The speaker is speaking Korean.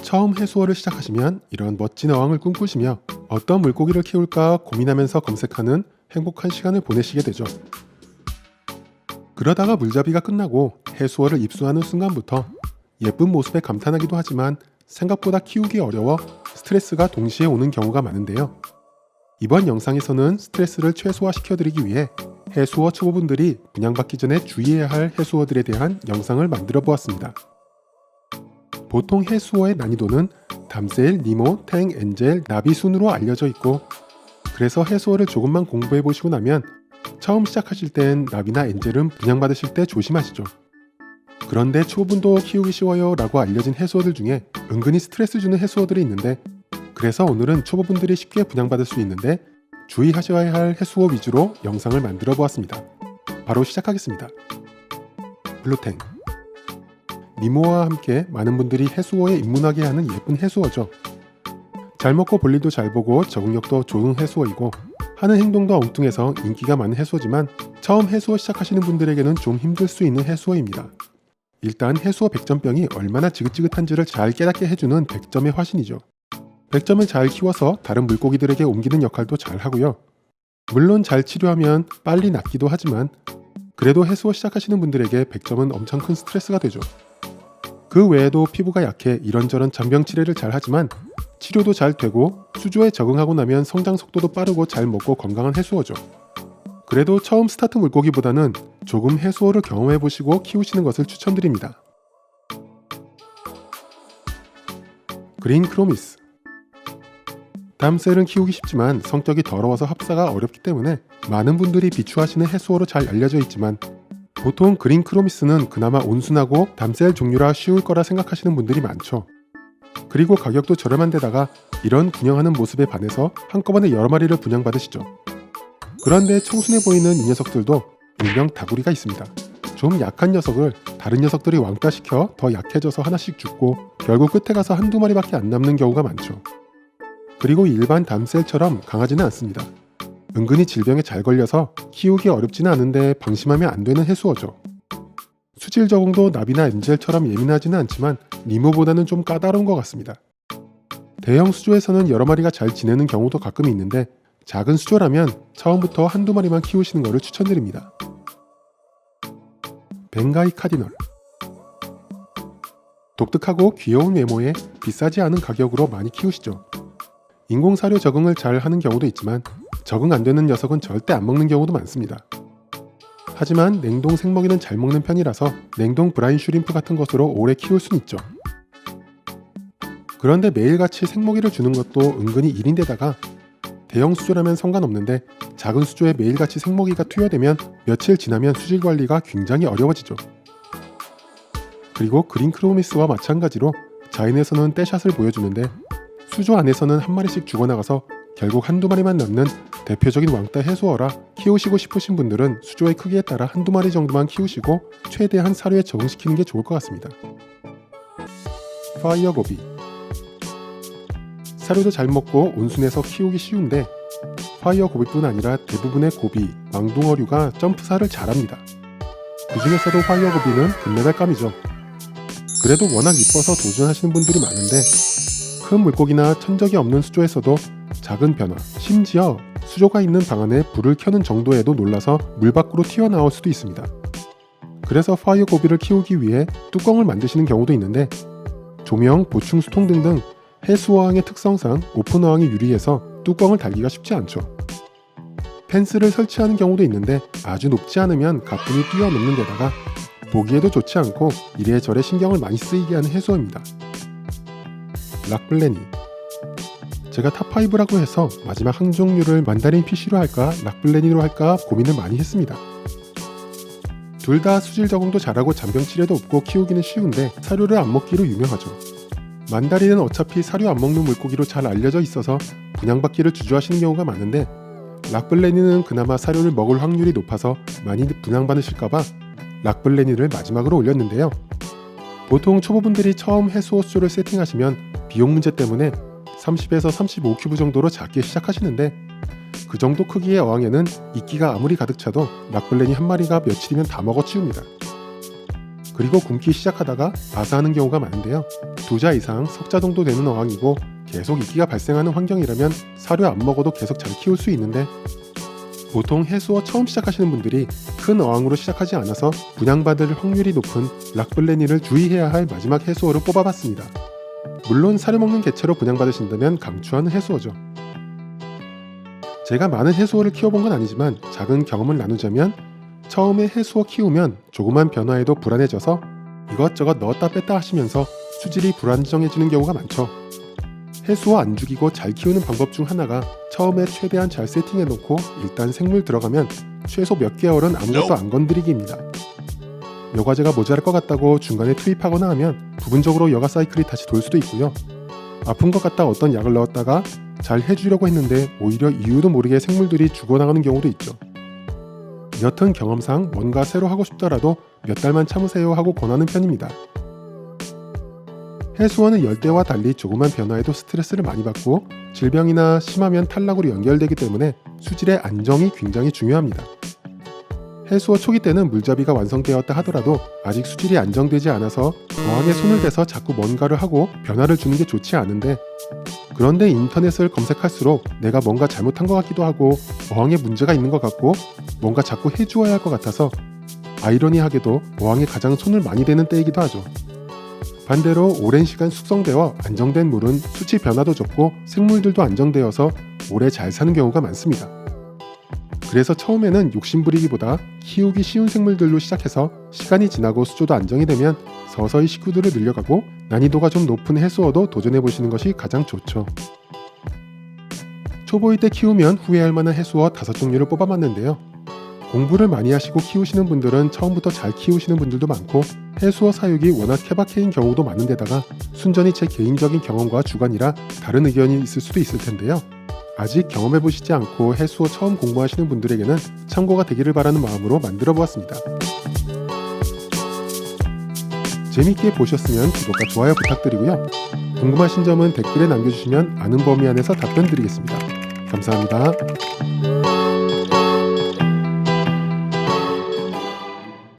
처음 해수어를 시작하시면 이런 멋진 어항을 꿈꾸시며 어떤 물고기를 키울까 고민하면서 검색하는 행복한 시간을 보내시게 되죠. 그러다가 물잡이가 끝나고 해수어를 입수하는 순간부터 예쁜 모습에 감탄하기도 하지만 생각보다 키우기 어려워 스트레스가 동시에 오는 경우가 많은데요. 이번 영상에서는 스트레스를 최소화시켜드리기 위해 해수어 초보분들이 분양받기 전에 주의해야 할 해수어들에 대한 영상을 만들어 보았습니다. 보통 해수어의 난이도는 담셀, 니모, 탱, 엔젤, 나비 순으로 알려져 있고, 그래서 해수어를 조금만 공부해 보시고 나면 처음 시작하실 땐 나비나 엔젤은 분양받으실 때 조심하시죠. 그런데 초보분도 키우기 쉬워요 라고 알려진 해수어들 중에 은근히 스트레스 주는 해수어들이 있는데, 그래서 오늘은 초보분들이 쉽게 분양받을 수 있는데 주의하셔야 할 해수어 위주로 영상을 만들어 보았습니다. 바로 시작하겠습니다. 블루탱. 니모와 함께 많은 분들이 해수어에 입문하게 하는 예쁜 해수어죠. 잘 먹고 볼일도 잘 보고 적응력도 좋은 해수어이고 하는 행동도 엉뚱해서 인기가 많은 해수어지만 처음 해수어 시작하시는 분들에게는 좀 힘들 수 있는 해수어입니다. 일단 해수어 100점병이 얼마나 지긋지긋한지를 잘 깨닫게 해주는 100점의 화신이죠. 100점을 잘 키워서 다른 물고기들에게 옮기는 역할도 잘 하고요. 물론 잘 치료하면 빨리 낫기도 하지만 그래도 해수어 시작하시는 분들에게 100점은 엄청 큰 스트레스가 되죠. 그 외에도 피부가 약해 이런저런 잔병 치레를 잘 하지만 치료도 잘 되고 수조에 적응하고 나면 성장 속도도 빠르고 잘 먹고 건강한 해수어죠. 그래도 처음 스타트 물고기보다는 조금 해수어를 경험해보시고 키우시는 것을 추천드립니다. 그린 크로미스. 담셀은 키우기 쉽지만 성격이 더러워서 합사가 어렵기 때문에 많은 분들이 비추하시는 해수어로 잘 알려져 있지만 보통 그린 크로미스는 그나마 온순하고 담셀 종류라 쉬울 거라 생각하시는 분들이 많죠. 그리고 가격도 저렴한 데다가 이런 분양하는 모습에 반해서 한꺼번에 여러 마리를 분양받으시죠. 그런데 청순해 보이는 이 녀석들도 일명 다구리가 있습니다. 좀 약한 녀석을 다른 녀석들이 왕따시켜 더 약해져서 하나씩 죽고 결국 끝에 가서 한두 마리밖에 안 남는 경우가 많죠. 그리고 일반 담셀처럼 강하지는 않습니다. 은근히 질병에 잘 걸려서 키우기 어렵지는 않은데 방심하면 안 되는 해수어죠. 수질 적응도 나비나 엔젤처럼 예민하지는 않지만 니모보다는 좀 까다로운 것 같습니다. 대형 수조에서는 여러 마리가 잘 지내는 경우도 가끔 있는데 작은 수조라면 처음부터 한두 마리만 키우시는 것을 추천드립니다. 벵가이 카디널. 독특하고 귀여운 외모에 비싸지 않은 가격으로 많이 키우시죠. 인공사료 적응을 잘 하는 경우도 있지만 적응 안 되는 녀석은 절대 안 먹는 경우도 많습니다. 하지만 냉동 생먹이는 잘 먹는 편이라서 냉동 브라인 슈림프 같은 것으로 오래 키울 수는 있죠. 그런데 매일같이 생먹이를 주는 것도 은근히 일인데다가 대형 수조라면 상관없는데 작은 수조에 매일같이 생먹이가 투여되면 며칠 지나면 수질 관리가 굉장히 어려워지죠. 그리고 그린 크로미스와 마찬가지로 자연에서는 떼샷을 보여주는데 수조 안에서는 한 마리씩 죽어나가서 결국 한두 마리만 남는 대표적인 왕따 해수어라 키우시고 싶으신 분들은 수조의 크기에 따라 한두 마리 정도만 키우시고 최대한 사료에 적응시키는 게 좋을 것 같습니다. 파이어 고비. 사료도 잘 먹고 온순해서 키우기 쉬운데 파이어 고비뿐 아니라 대부분의 고비, 망둥어류가 점프사를 잘합니다. 그 중에서도 파이어 고비는 금메달감이죠. 그래도 워낙 이뻐서 도전하시는 분들이 많은데 큰 물고기나 천적이 없는 수조에서도 작은 변화, 심지어 수조가 있는 방 안에 불을 켜는 정도에도 놀라서 물 밖으로 튀어나올 수도 있습니다. 그래서 파이어 고비를 키우기 위해 뚜껑을 만드시는 경우도 있는데 조명, 보충 수통 등등 해수어항의 특성상 오픈 어항이 유리해서 뚜껑을 달기가 쉽지 않죠. 펜스를 설치하는 경우도 있는데 아주 높지 않으면 가뿐히 뛰어넘는 데다가 보기에도 좋지 않고 이래저래 신경을 많이 쓰이게 하는 해수어입니다. 락블레니. 제가 탑5라고 해서 마지막 한 종류를 만다린 피쉬로 할까 락블레니로 할까 고민을 많이 했습니다. 둘 다 수질 적응도 잘하고 잔병 치레도 없고 키우기는 쉬운데 사료를 안 먹기로 유명하죠. 만다린은 어차피 사료 안 먹는 물고기로 잘 알려져 있어서 분양받기를 주저하시는 경우가 많은데 락블레니는 그나마 사료를 먹을 확률이 높아서 많이 분양받으실까봐 락블레니를 마지막으로 올렸는데요. 보통 초보분들이 처음 해수어 수조를 세팅하시면 비용 문제 때문에 30에서 35큐브 정도로 작게 시작하시는데 그 정도 크기의 어항에는 이끼가 아무리 가득 차도 락블레니 한 마리가 며칠이면 다 먹어 치웁니다. 그리고 굶기 시작하다가 아사하는 경우가 많은데요. 2자 이상 석자 정도 되는 어항이고 계속 이끼가 발생하는 환경이라면 사료 안 먹어도 계속 잘 키울 수 있는데, 보통 해수어 처음 시작하시는 분들이 큰 어항으로 시작하지 않아서 분양받을 확률이 높은 락블레니를 주의해야 할 마지막 해수어로 뽑아봤습니다. 물론 사료 먹는 개체로 분양받으신다면 강추하는 해수어죠. 제가 많은 해수어를 키워본 건 아니지만 작은 경험을 나누자면, 처음에 해수어 키우면 조그만 변화에도 불안해져서 이것저것 넣었다 뺐다 하시면서 수질이 불안정해지는 경우가 많죠. 해수어 안 죽이고 잘 키우는 방법 중 하나가 처음에 최대한 잘 세팅해 놓고 일단 생물 들어가면 최소 몇 개월은 아무것도 안 건드리기입니다. 여과제가 모자랄 것 같다고 중간에 투입하거나 하면 부분적으로 여과 사이클이 다시 돌 수도 있고요. 아픈 것 같다 어떤 약을 넣었다가 잘 해주려고 했는데 오히려 이유도 모르게 생물들이 죽어나가는 경우도 있죠. 여튼 경험상 뭔가 새로 하고 싶더라도 몇 달만 참으세요 하고 권하는 편입니다. 해수어는 열대와 달리 조그만 변화에도 스트레스를 많이 받고 질병이나 심하면 탈락으로 연결되기 때문에 수질의 안정이 굉장히 중요합니다. 해수어 초기 때는 물잡이가 완성되었다 하더라도 아직 수질이 안정되지 않아서 어항에 손을 대서 자꾸 뭔가를 하고 변화를 주는 게 좋지 않은데, 그런데 인터넷을 검색할수록 내가 뭔가 잘못한 것 같기도 하고 어항에 문제가 있는 것 같고 뭔가 자꾸 해주어야 할 것 같아서 아이러니하게도 어항에 가장 손을 많이 대는 때이기도 하죠. 반대로 오랜 시간 숙성되어 안정된 물은 수치 변화도 적고 생물들도 안정되어서 오래 잘 사는 경우가 많습니다. 그래서 처음에는 욕심부리기보다 키우기 쉬운 생물들로 시작해서 시간이 지나고 수조도 안정이 되면 서서히 식구들을 늘려가고 난이도가 좀 높은 해수어도 도전해보시는 것이 가장 좋죠. 초보일 때 키우면 후회할 만한 해수어 5종류를 뽑아봤는데요. 공부를 많이 하시고 키우시는 분들은 처음부터 잘 키우시는 분들도 많고 해수어 사육이 워낙 케바케인 경우도 많은데다가 순전히 제 개인적인 경험과 주관이라 다른 의견이 있을 수도 있을 텐데요. 아직 경험해보시지 않고 해수어 처음 공부하시는 분들에게는 참고가 되기를 바라는 마음으로 만들어 보았습니다. 재밌게 보셨으면 구독과 좋아요 부탁드리고요. 궁금하신 점은 댓글에 남겨주시면 아는 범위 안에서 답변 드리겠습니다. 감사합니다.